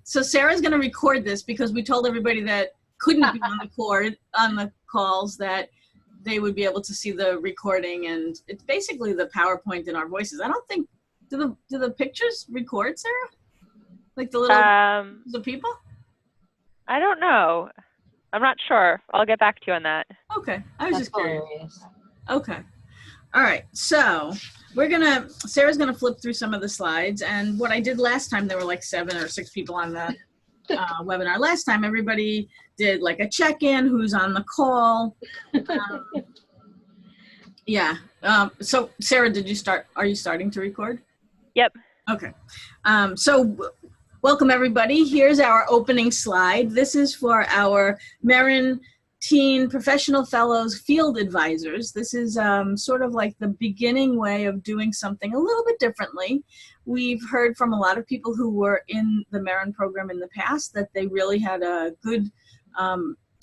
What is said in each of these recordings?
So Sarah's going to record this because we told everybody that couldn't be on the calls that they would be able to see the recording, and it's basically the PowerPoint in our voices. I don't think, do the pictures record, Sarah? Like the little the people? I don't know. I'm not sure. I'll get back to you on that. Okay. I was just curious. Okay. All right. So Sarah's going to flip through some of the slides. And what I did last time, there were like 7 or 6 people on the webinar. Last time, everybody did like a check-in, who's on the call. Yeah. So Sarah, are you starting to record? Yep. Okay. So welcome everybody. Here's our opening slide. This is for our Merrin Teen Professional Fellows Field Advisors. This is sort of like the beginning way of doing something a little bit differently. We've heard from a lot of people who were in the Merrin program in the past that they really had a good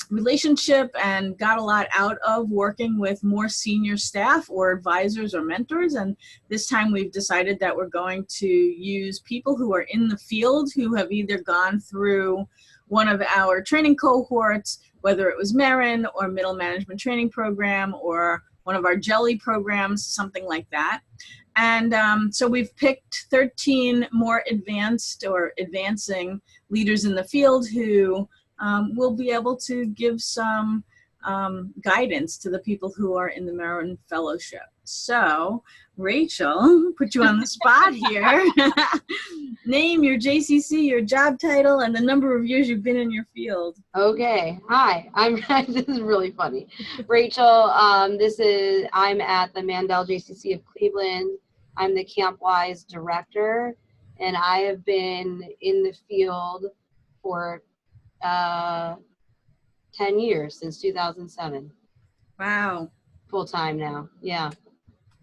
relationship and got a lot out of working with more senior staff or advisors or mentors. And this time we've decided that we're going to use people who are in the field who have either gone through one of our training cohorts, whether it was Merrin or Middle Management Training Program or one of our Jelly programs, something like that. And so we've picked 13 more advanced or advancing leaders in the field who will be able to give some guidance to the people who are in the Merrin Fellowship. So, Rachel, put you on the spot here. Name, your JCC, your job title, and the number of years you've been in your field. Okay. Hi. This is really funny. Rachel, I'm at the Mandel JCC of Cleveland. I'm the CampWise director, and I have been in the field for 10 years, since 2007. Wow. Full time now. Yeah.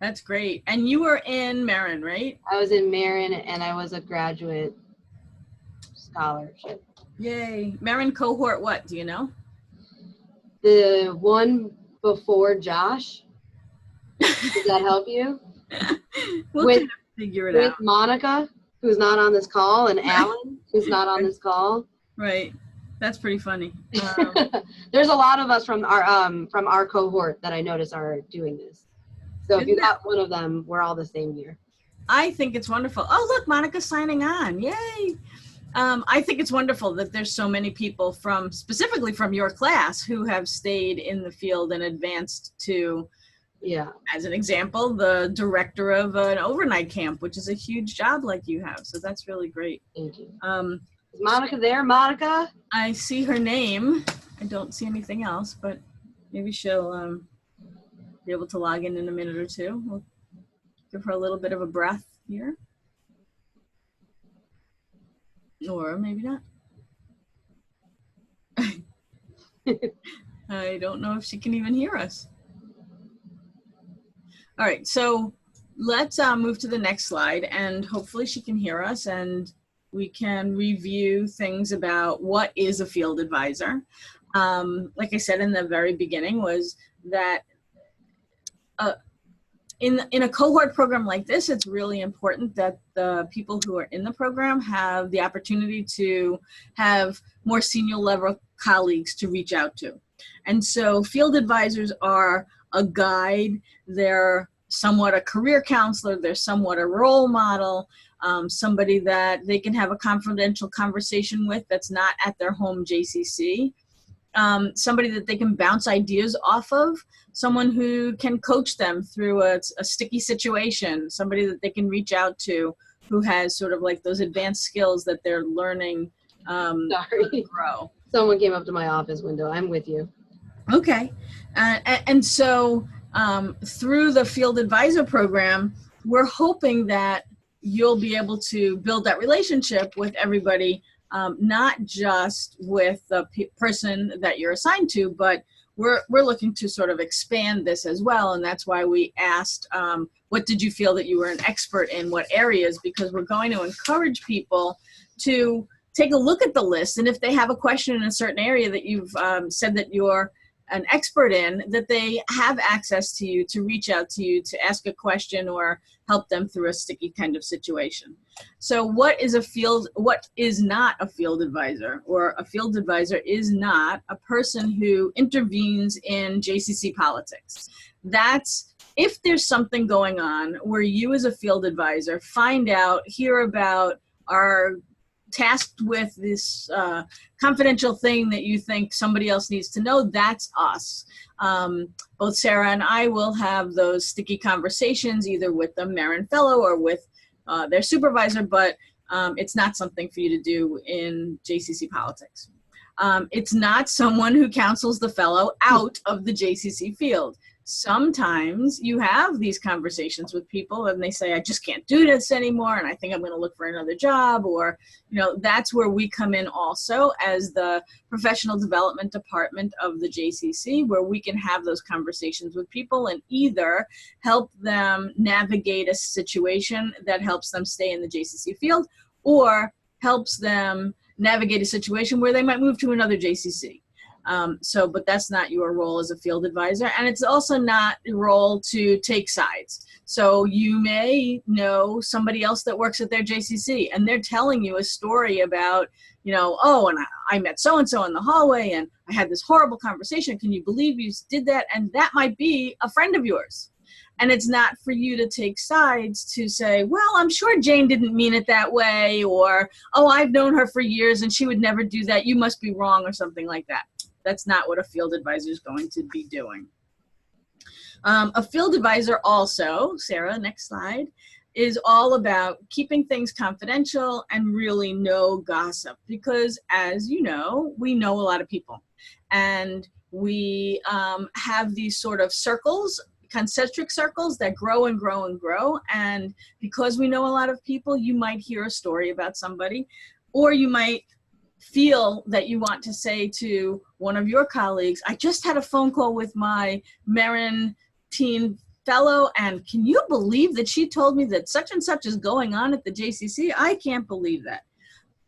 That's great. And you were in Merrin, right? I was in Merrin, and I was a graduate scholarship. Yay. Merrin cohort what? Do you know? The one before Josh. Does that help you? We'll kind of figure it out. With Monica, who's not on this call, and Alan, who's not on this call. Right. That's pretty funny. There's a lot of us from our cohort that I notice are doing this. So if you got one of them, we're all the same year. I think it's wonderful. Oh, look, Monica's signing on. Yay. I think it's wonderful that there's so many people specifically from your class who have stayed in the field and advanced to, as an example, the director of an overnight camp, which is a huge job like you have. So that's really great. Thank you. Is Monica there? Monica? I see her name. I don't see anything else, but maybe she'll be able to log in a minute or two. We'll give her a little bit of a breath here. Or maybe not. I don't know if she can even hear us. All right, so let's move to the next slide, and hopefully she can hear us, and we can review things about what is a field advisor. Like I said in the very beginning, was that in a cohort program like this, it's really important that the people who are in the program have the opportunity to have more senior level colleagues to reach out to. And so field advisors are a guide. They're somewhat a career counselor. They're somewhat a role model. Somebody that they can have a confidential conversation with that's not at their home JCC, somebody that they can bounce ideas off of, someone who can coach them through a sticky situation, somebody that they can reach out to who has sort of like those advanced skills that they're learning to grow. Someone came up to my office window. I'm with you. Okay. And so through the Field Advisor program, we're hoping that you'll be able to build that relationship with everybody, not just with the person that you're assigned to, but we're looking to sort of expand this as well. And that's why we asked, what did you feel that you were an expert in, what areas? Because we're going to encourage people to take a look at the list. And if they have a question in a certain area that you've said that you're an expert in, that they have access to you to reach out to you to ask a question or help them through a sticky kind of situation. So what is not a field advisor? Or a field advisor is not a person who intervenes in JCC politics. That's if there's something going on where you as a field advisor find out, hear about, are tasked with this confidential thing that you think somebody else needs to know, that's us. Both Sarah and I will have those sticky conversations either with the Merrin Fellow or with their supervisor, but it's not something for you to do in JCC politics. It's not someone who counsels the fellow out of the JCC field. Sometimes you have these conversations with people and they say, I just can't do this anymore and I think I'm going to look for another job, or, you know, that's where we come in also as the professional development department of the JCC, where we can have those conversations with people and either help them navigate a situation that helps them stay in the JCC field, or helps them navigate a situation where they might move to another JCC. But that's not your role as a field advisor, and it's also not your role to take sides. So you may know somebody else that works at their JCC, and they're telling you a story about, you know, oh, and I met so-and-so in the hallway, and I had this horrible conversation. Can you believe you did that? And that might be a friend of yours. And it's not for you to take sides to say, well, I'm sure Jane didn't mean it that way, or, oh, I've known her for years and she would never do that. You must be wrong, or something like that. That's not what a field advisor is going to be doing. A field advisor also, Sarah, next slide, is all about keeping things confidential and really no gossip, because as you know, we know a lot of people, and we have these sort of circles, concentric circles that grow and grow and grow. And because we know a lot of people, you might hear a story about somebody, or you might feel that you want to say to one of your colleagues, I just had a phone call with my Merrin Teen Fellow, and can you believe that she told me that such and such is going on at the JCC? I can't believe that.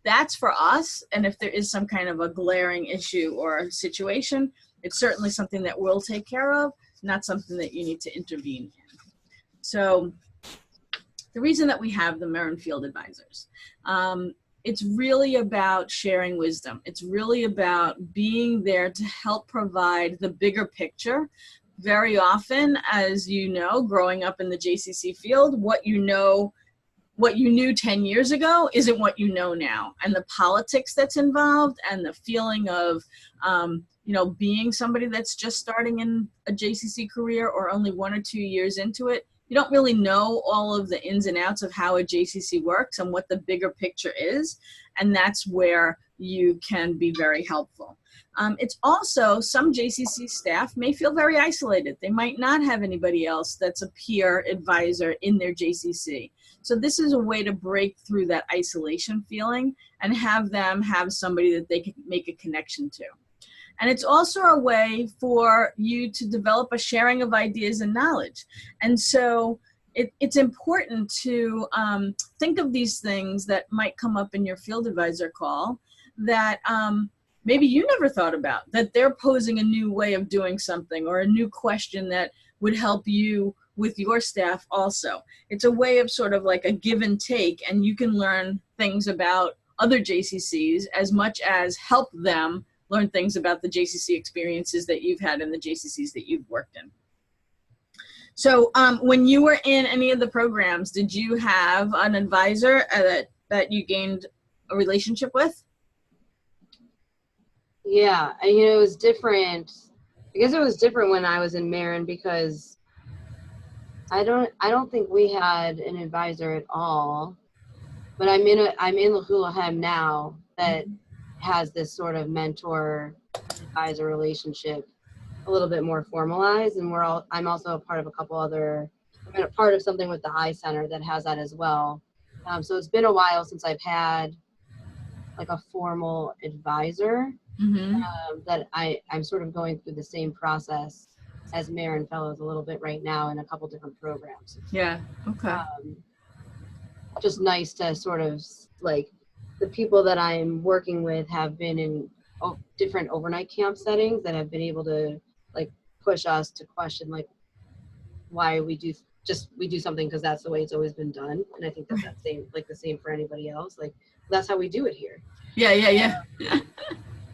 That's for us, and if there is some kind of a glaring issue or situation, it's certainly something that we'll take care of, not something that you need to intervene in. So the reason that we have the Merrin Field Advisors, it's really about sharing wisdom. It's really about being there to help provide the bigger picture. Very often, as you know, growing up in the JCC field, what you knew 10 years ago isn't what you know now. And the politics that's involved and the feeling of, you know, being somebody that's just starting in a JCC career or only 1 or 2 years into it, you don't really know all of the ins and outs of how a JCC works and what the bigger picture is. And that's where you can be very helpful. It's also, some JCC staff may feel very isolated. They might not have anybody else that's a peer advisor in their JCC. So this is a way to break through that isolation feeling and have them have somebody that they can make a connection to. And it's also a way for you to develop a sharing of ideas and knowledge. And so it's important to think of these things that might come up in your field advisor call that maybe you never thought about, that they're posing a new way of doing something or a new question that would help you with your staff also. It's a way of sort of like a give and take, and you can learn things about other JCCs as much as help them learn things about the JCC experiences that you've had in the JCCs that you've worked in. So when you were in any of the programs, did you have an advisor that you gained a relationship with? Yeah, and you know, it was different. I guess it was different when I was in Merrin, because I don't think we had an advisor at all. But I'm in Lahulahem now that has this sort of mentor advisor relationship a little bit more formalized, and I'm also a part of a couple other, I'm a part of something with the Eye Center that has that as well. So it's been a while since I've had like a formal advisor. That I'm sort of going through the same process as Merrin Fellows a little bit right now in a couple different programs. Yeah, okay. Just nice to sort of, like, the people that I'm working with have been in different overnight camp settings that have been able to push us to question like why we do something because that's the way it's always been done. And I think that's the same for anybody else. Like that's how we do it here. Yeah.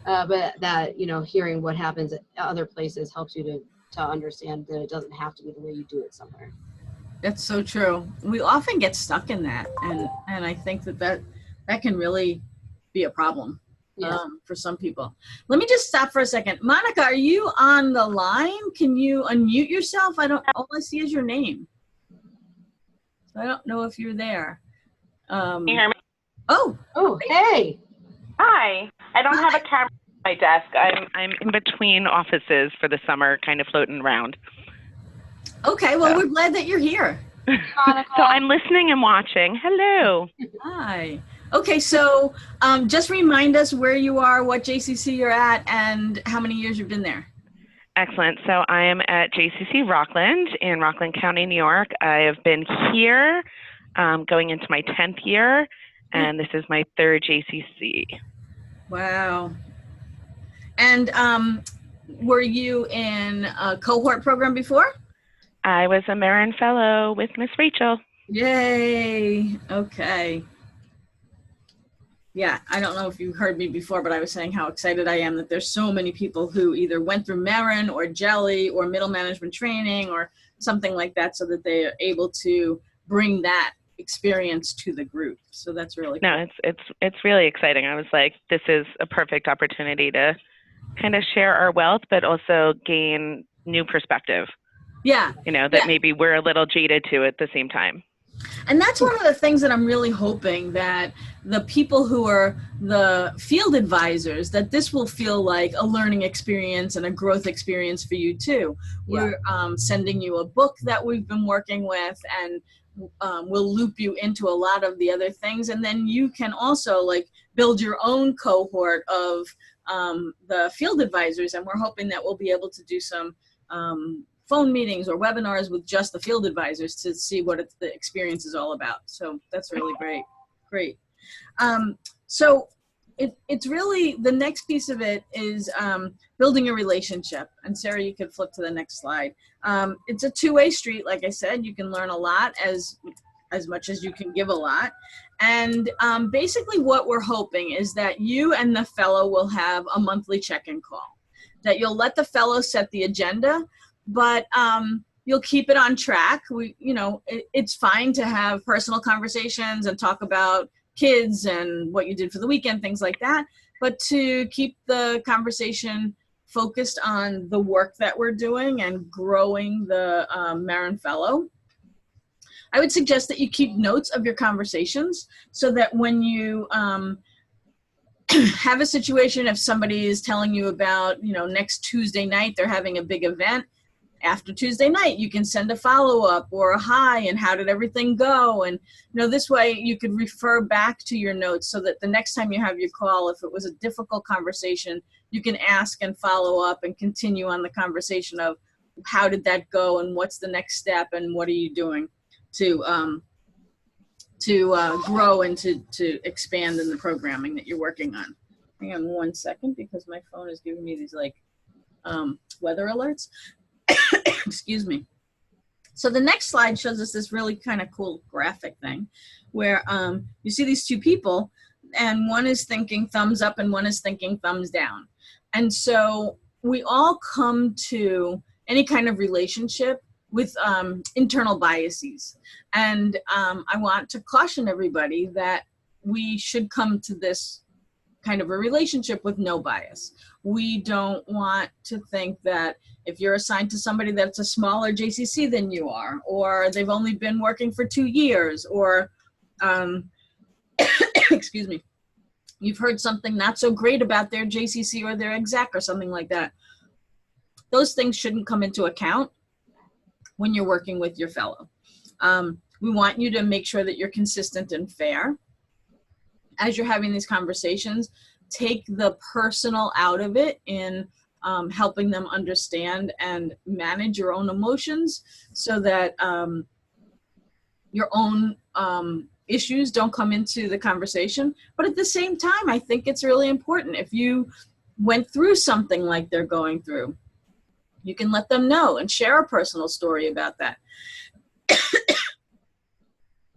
But that, hearing what happens at other places helps you to understand that it doesn't have to be the way you do it somewhere. That's so true. We often get stuck in that, and I think that can really be a problem for some people. Let me just stop for a second. Monica, are you on the line? Can you unmute yourself? All I see is your name. So I don't know if you're there. Can you hear me? Oh, hey. Hi. I don't have a camera on my desk. I'm in between offices for the summer, kind of floating around. Okay, well, we're glad that you're here. Monica. So I'm listening and watching. Hello. Hi. Okay, so just remind us where you are, what JCC you're at, and how many years you've been there. Excellent. So I am at JCC Rockland in Rockland County, New York. I have been here going into my 10th year, and this is my 3rd JCC. Wow. And were you in a cohort program before? I was a Merrin Fellow with Miss Rachel. Yay. Okay. Yeah, I don't know if you heard me before, but I was saying how excited I am that there's so many people who either went through Merrin or Jelly or middle management training or something like that so that they are able to bring that experience to the group. So that's really cool. No, it's really exciting. I was like, this is a perfect opportunity to kind of share our wealth, but also gain new perspective. Yeah. That maybe we're a little jaded to at the same time. And that's one of the things that I'm really hoping that the people who are the field advisors, that this will feel like a learning experience and a growth experience for you too. Yeah. We're sending you a book that we've been working with, and we'll loop you into a lot of the other things. And then you can also like build your own cohort of the field advisors. And we're hoping that we'll be able to do some phone meetings or webinars with just the field advisors to see what the experience is all about. So that's really great. So it's really, the next piece of it is building a relationship. And Sarah, you could flip to the next slide. It's a two-way street. Like I said, you can learn a lot as much as you can give a lot. And basically what we're hoping is that you and the fellow will have a monthly check-in call, that you'll let the fellow set the agenda, but you'll keep it on track. It's fine to have personal conversations and talk about kids and what you did for the weekend, things like that, but to keep the conversation focused on the work that we're doing and growing the Merrin Fellow. I would suggest that you keep notes of your conversations so that when you have a situation, if somebody is telling you about, next Tuesday night, they're having a big event, after Tuesday night, you can send a follow-up or a hi and how did everything go? And this way you could refer back to your notes so that the next time you have your call, if it was a difficult conversation, you can ask and follow up and continue on the conversation of how did that go and what's the next step and what are you doing to grow and to expand in the programming that you're working on. Hang on 1 second because my phone is giving me these weather alerts. Excuse me. So the next slide shows us this really kind of cool graphic thing where you see these two people and one is thinking thumbs up and one is thinking thumbs down. And so we all come to any kind of relationship with internal biases. And I want to caution everybody that we should come to this kind of a relationship with no bias. We don't want to think that if you're assigned to somebody that's a smaller JCC than you are, or they've only been working for 2 years, or, excuse me, you've heard something not so great about their JCC or their exec or something like that. Those things shouldn't come into account when you're working with your fellow. We want you to make sure that you're consistent and fair. As you're having these conversations, take the personal out of it in helping them understand and manage your own emotions so that your own issues don't come into the conversation. But at the same time, I think it's really important if you went through something like they're going through, You can let them know and share a personal story about that.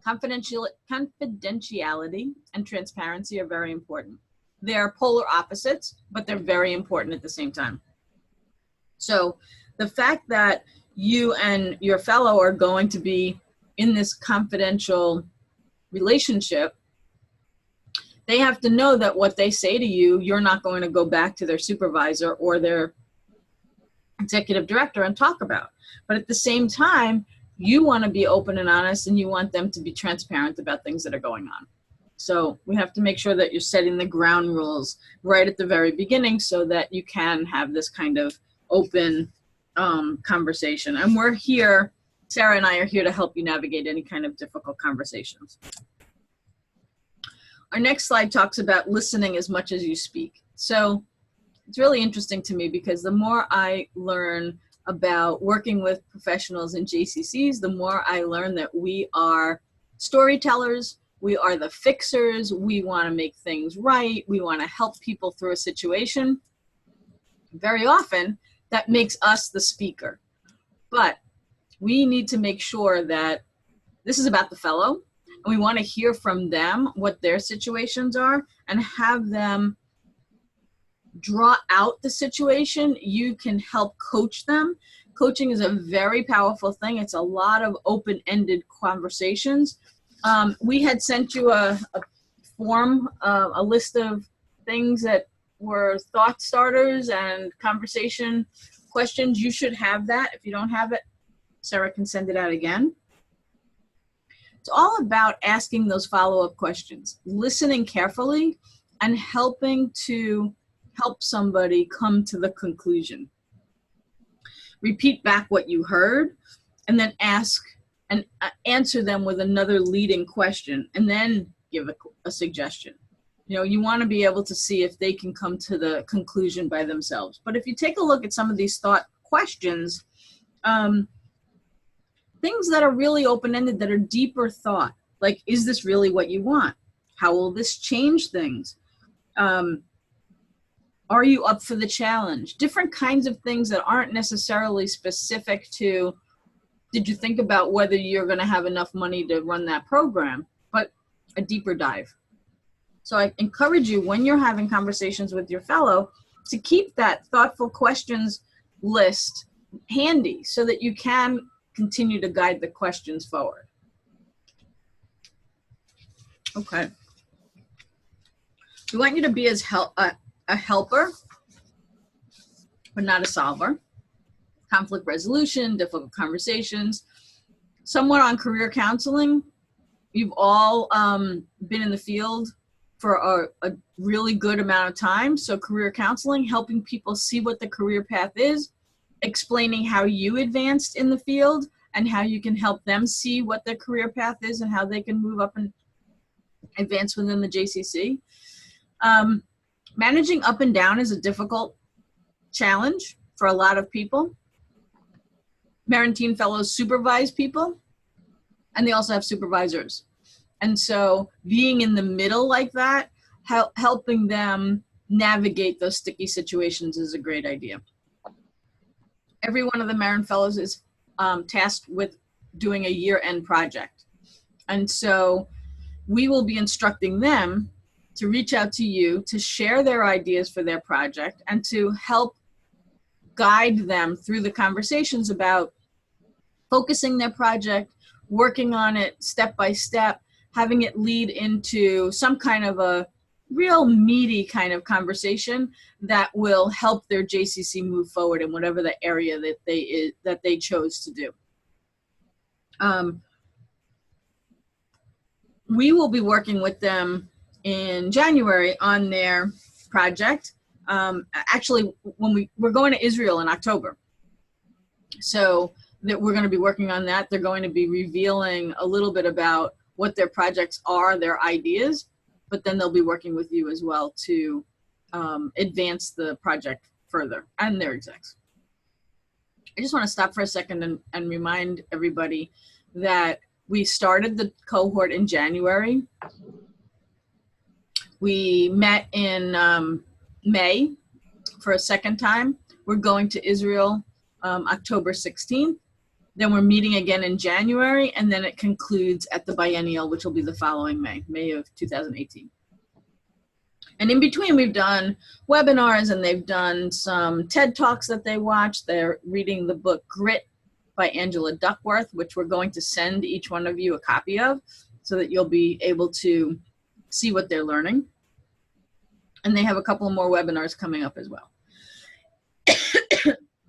Confidentiality and transparency are very important. They're polar opposites, but they're very important at the same time. So the fact that you and your fellow are going to be in this confidential relationship, they have to know that what they say to you, you're not going to go back to their supervisor or their executive director and talk about. But at the same time, you want to be open and honest, and you want them to be transparent about things that are going on. So we have to make sure that you're setting the ground rules right at the very beginning so that you can have this kind of open conversation. And we're here, Sarah and I are here to help you navigate any kind of difficult conversations. Our next slide talks about listening as much as you speak. So it's really interesting to me because the more I learn about working with professionals in JCCs, the more I learn that we are storytellers, we are the fixers, we want to make things right, we want to help people through a situation. Very often, that makes us the speaker. But we need to make sure that this is about the fellow, and we want to hear from them what their situations are and have them draw out the situation. You can help coach them. Coaching is a very powerful thing. It's a lot of open-ended conversations. We had sent you a form, a list of things that were thought starters and conversation questions. You should have that. If you don't have it, Sarah can send it out again. It's all about asking those follow-up questions, listening carefully, and helping to help somebody come to the conclusion. Repeat back what you heard, and then ask and answer them with another leading question, and then give a suggestion. You know, you want to be able to see if they can come to the conclusion by themselves. But if you take a look at some of these thought questions, things that are really open-ended, that are deeper thought, like, is this really what you want? How will this change things? Are you up for the challenge? Different kinds of things that aren't necessarily specific to, did you think about whether you're going to have enough money to run that program, but a deeper dive. So I encourage you, when you're having conversations with your fellow, to keep that thoughtful questions list handy so that you can continue to guide the questions forward. Okay. We want you to be as a helper, but not a solver. Conflict resolution, difficult conversations. Somewhat on career counseling. You've all been in the field for a really good amount of time. So career counseling, helping people see what the career path is, explaining how you advanced in the field and how you can help them see what their career path is and how they can move up and advance within the JCC. Managing up and down is a difficult challenge for a lot of people. Merrin Teen Fellows supervise people, and they also have supervisors. And so being in the middle like that, helping them navigate those sticky situations is a great idea. Every one of the Merrin Fellows is tasked with doing a year-end project. And so we will be instructing them to reach out to you to share their ideas for their project and to help guide them through the conversations about focusing their project, working on it step by step, having it lead into some kind of a real meaty kind of conversation that will help their JCC move forward in whatever the area that they chose to do. We will be working with them in January on their project. Actually, when we're going to Israel in October. So that we're going to be working on that. They're going to be revealing a little bit about what their projects are, their ideas, but then they'll be working with you as well to advance the project further, and their execs. I just want to stop for a second and remind everybody that we started the cohort in January. We met in May for a second time. We're going to Israel October 16th. Then we're meeting again in January, and then it concludes at the biennial, which will be the following May of 2018. And in between, we've done webinars, and they've done some TED Talks that they watched. They're reading the book Grit by Angela Duckworth, which we're going to send each one of you a copy of so that you'll be able to see what they're learning. And they have a couple more webinars coming up as well.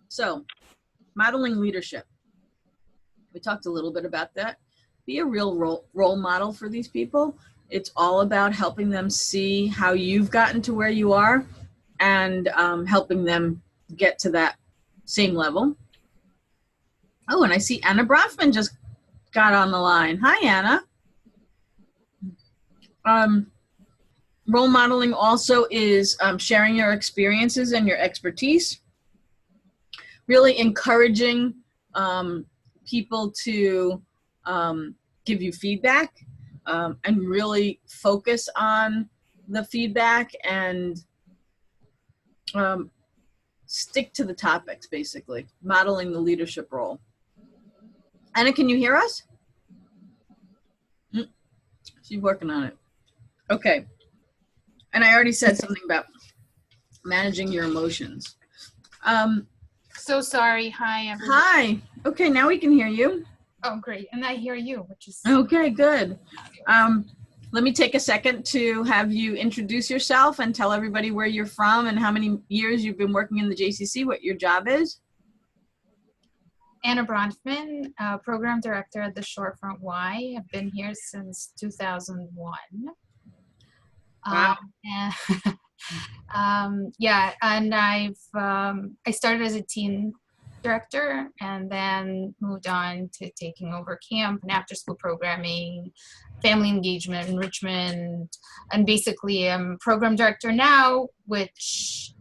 So, modeling leadership. We talked a little bit about that. Be a real role model for these people. It's all about helping them see how you've gotten to where you are and helping them get to that same level. Oh, and I see Anna Bronfman just got on the line. Hi, Anna. Role modeling also is sharing your experiences and your expertise, really encouraging people to give you feedback and really focus on the feedback and stick to the topics, basically, modeling the leadership role. Anna, can you hear us? She's working on it. Okay. And I already said something about managing your emotions. So sorry. Hi, everyone. Hi. Okay, now we can hear you. Oh, great. And I hear you, which is... Okay, good. Let me take a second to have you introduce yourself and tell everybody where you're from and how many years you've been working in the JCC, what your job is. Anna Bronfman, Program Director at the Shorefront Y. I've been here since 2001. Wow. Yeah, and I started as a teen director and then moved on to taking over camp and after school programming, family engagement, enrichment, and basically I'm program director now, which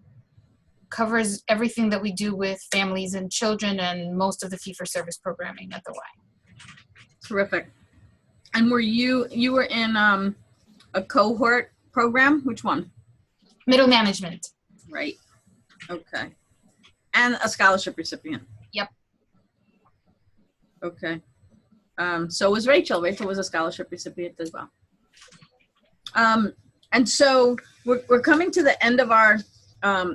covers everything that we do with families and children and most of the fee-for-service programming at the Y. Terrific. And were you were in a cohort program? Which one? Middle management. Right. Okay. And a scholarship recipient. Yep. Okay. So was Rachel. Rachel was a scholarship recipient as well. And so we're coming to the end of our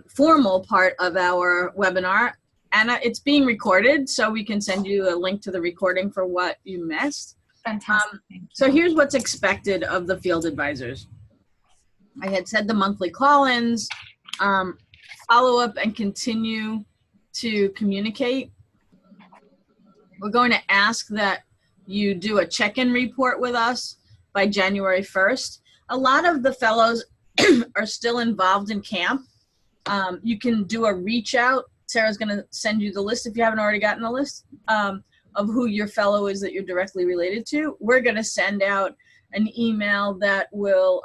formal part of our webinar. Anna, it's being recorded, so we can send you a link to the recording for what you missed. Fantastic. So here's what's expected of the field advisors. I had said the monthly call-ins, follow up and continue to communicate. We're going to ask that you do a check-in report with us by January 1st. A lot of the fellows are still involved in camp. You can do a reach out. Sarah's going to send you the list if you haven't already gotten the list of who your fellow is that you're directly related to. We're going to send out an email that will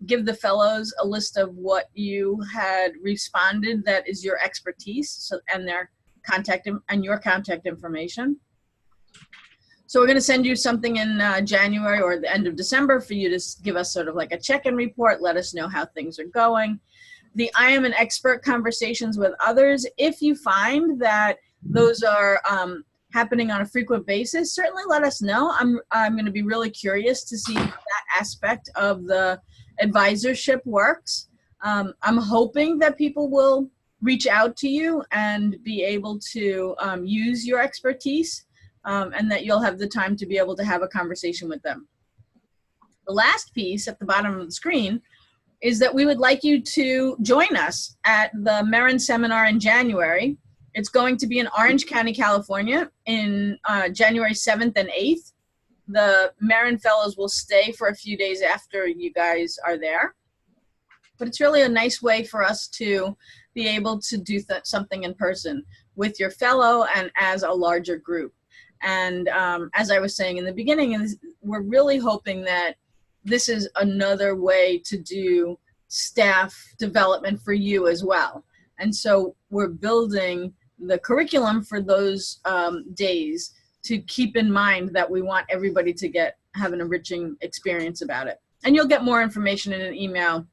give the fellows a list of what you had responded that is your expertise, so, and their contact and your contact information. So we're going to send you something in January or the end of December for you to give us sort of like a check-in report, let us know how things are going. The I am an expert conversations with others, if you find that those are happening on a frequent basis, certainly let us know. I'm going to be really curious to see how that aspect of the advisorship works. I'm hoping that people will reach out to you and be able to use your expertise and that you'll have the time to be able to have a conversation with them. The last piece at the bottom of the screen is that we would like you to join us at the Merrin seminar in January. It's going to be in Orange County, California in January 7th and 8th. The Merrin Fellows will stay for a few days after you guys are there. But it's really a nice way for us to be able to do something in person with your fellow and as a larger group. And as I was saying in the beginning, we're really hoping that this is another way to do staff development for you as well. And so we're building the curriculum for those days to keep in mind that we want everybody to have an enriching experience about it. And you'll get more information in an email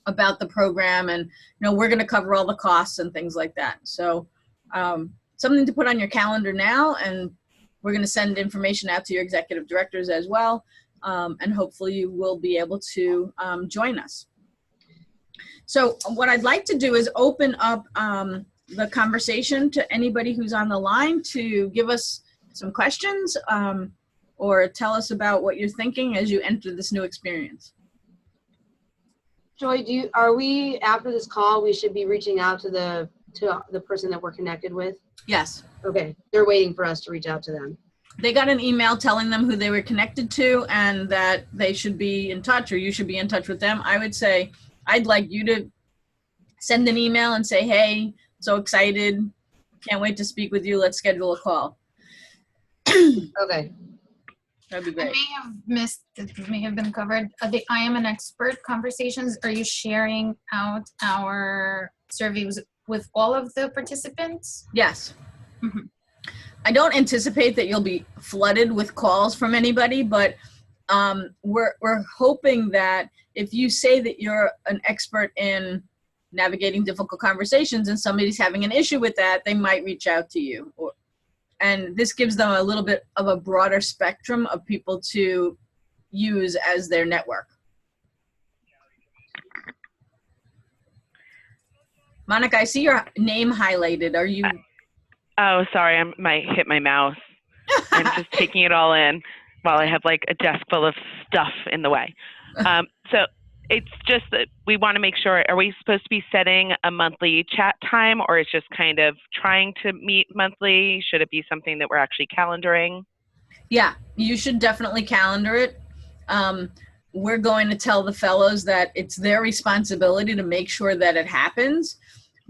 about the program, and we're going to cover all the costs and things like that. So something to put on your calendar now, and we're going to send information out to your executive directors as well, and hopefully you will be able to join us. So what I'd like to do is open up the conversation to anybody who's on the line to give us some questions or tell us about what you're thinking as you enter this new experience. Joy, are we, after this call, we should be reaching out to the person that we're connected with? Yes. Okay, they're waiting for us to reach out to them. They got an email telling them who they were connected to and that they should be in touch, or you should be in touch with them. I would say, I'd like you to send an email and say, hey, so excited, can't wait to speak with you, let's schedule a call. Okay. That'd be I great. may have missed, it may have been covered. The I am an expert conversations, are you sharing out our surveys with all of the participants? Yes. Mhm. I don't anticipate that you'll be flooded with calls from anybody, but we're hoping that if you say that you're an expert in navigating difficult conversations and somebody's having an issue with that, they might reach out to you. And this gives them a little bit of a broader spectrum of people to use as their network. Monica, I see your name highlighted. Are you? Oh, sorry, I might hit my mouse. I'm just taking it all in while I have like a desk full of stuff in the way. So it's just that we want to make sure, are we supposed to be setting a monthly chat time, or it's just kind of trying to meet monthly? Should it be something that we're actually calendaring? Yeah, you should definitely calendar it. We're going to tell the fellows that it's their responsibility to make sure that it happens.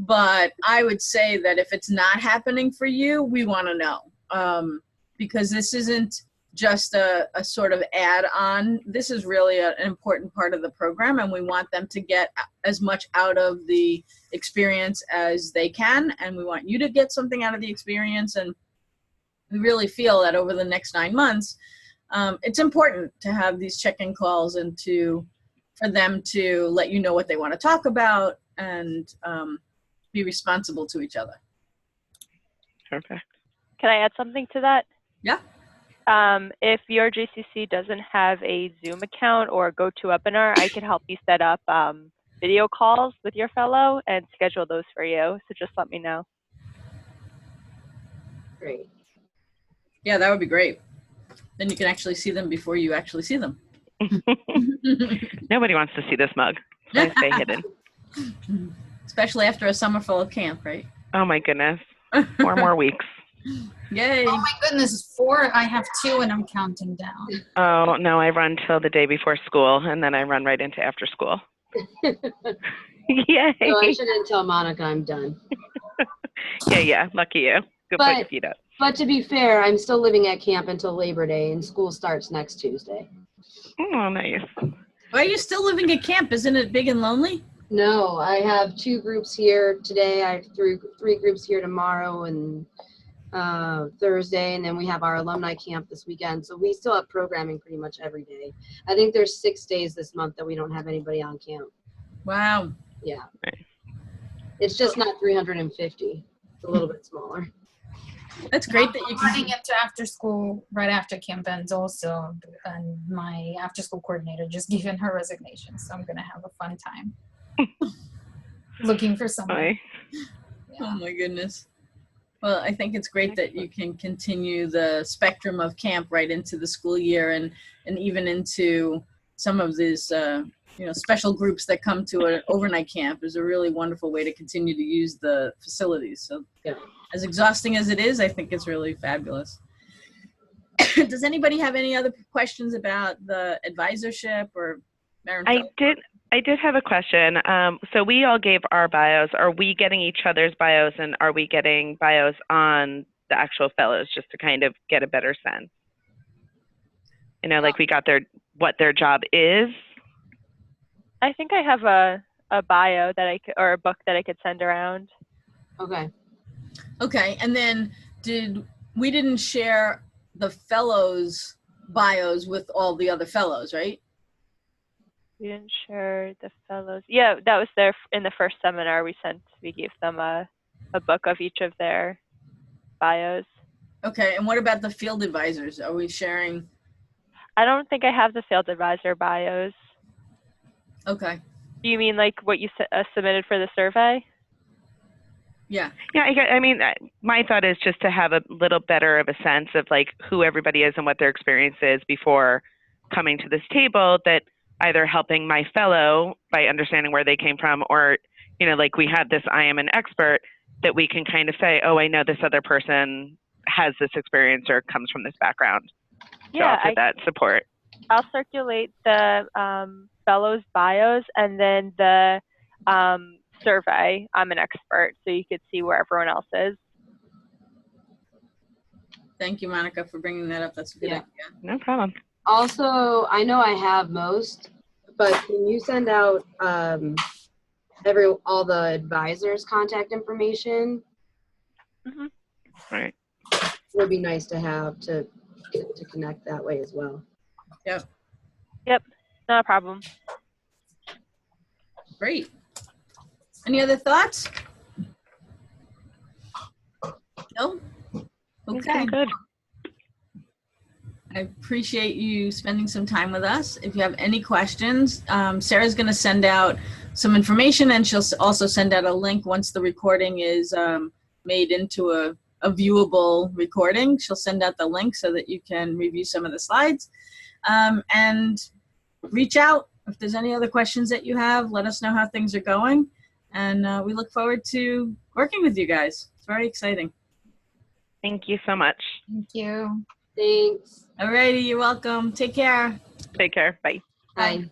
But I would say that if it's not happening for you, we want to know, because this isn't just a sort of add-on. This is really an important part of the program, and we want them to get as much out of the experience as they can, and we want you to get something out of the experience. And we really feel that over the next 9 months, it's important to have these check-in calls and for them to let you know what they want to talk about and be responsible to each other. Perfect. Can I add something to that? Yeah. If your JCC doesn't have a Zoom account or GoToWebinar, I can help you set up video calls with your fellow and schedule those for you. So just let me know. Great. Yeah, that would be great. Then you can actually see them before you actually see them. Nobody wants to see this mug. So I stay hidden. Especially after a summer full of camp, right? Oh my goodness. 4 more weeks. Yay. Oh my goodness, 4, I have 2 and I'm counting down. Oh no, I run till the day before school and then I run right into after school. Yay. So I shouldn't tell Monica I'm done. Yeah. Lucky you. Go put your feet up. But to be fair, I'm still living at camp until Labor Day, and school starts next Tuesday. Oh, nice. Why are you still living at camp? Isn't it big and lonely? No, I have 2 groups here today. I have 3 groups here tomorrow and Thursday, and then we have our alumni camp this weekend. So we still have programming pretty much every day. I think there's 6 days this month that we don't have anybody on camp. Wow. Yeah. Nice. It's just not 350. It's a little bit smaller. That's great that you I'm running can. into after school right after camp ends also, and my after school coordinator just given her resignation, so I'm gonna have a fun time looking for someone. Bye. Oh my goodness. Well, I think it's great that you can continue the spectrum of camp right into the school year and even into some of these special groups that come to an overnight camp is a really wonderful way to continue to use the facilities. So Yeah. as exhausting as it is, I think it's really fabulous. Does anybody have any other questions about the advisorship or Merrin Field? I did have a question. So we all gave our bios. Are we getting each other's bios, and are we getting bios on the actual fellows just to kind of get a better sense? Like we got what their job is. I think I have a bio that I could, or a book that I could send around. Okay. Okay, and then we didn't share the fellows' bios with all the other fellows, right? We didn't share the fellows. Yeah, that was there in the first seminar we sent. We gave them a a book of each of their bios. Okay, and what about the field advisors? Are we sharing? I don't think I have the field advisor bios. Okay, Do you mean like what you submitted for the survey? yeah. Yeah, I mean, my thought is just to have a little better of a sense of like who everybody is and what their experience is before coming to this table, that either helping my fellow by understanding where they came from, or, you know, like we had this I am an expert, that we can kind of say, oh, I know this other person has this experience or comes from this background to Yeah, offer that support. I'll circulate the fellows' bios and then the survey. I'm an expert, so you could see where everyone else is. Thank you, Monica, for bringing that up. That's a good Yeah. idea. No problem. Also, I know I have most, but can you send out all the advisors' contact information? Mm-hmm. Right. Would be nice to have to connect that way as well. Yep. Yep, not a problem. Great. Any other thoughts? No? Okay. Good. I appreciate you spending some time with us. If you have any questions, Sarah's going to send out some information, and she'll also send out a link once the recording is made into a viewable recording. She'll send out the link so that you can review some of the slides. And reach out if there's any other questions that you have. Let us know how things are going. And we look forward to working with you guys. It's very exciting. Thank you so much. Thank you. Thanks. All righty, you're welcome. Take care. Take care. Bye. Bye.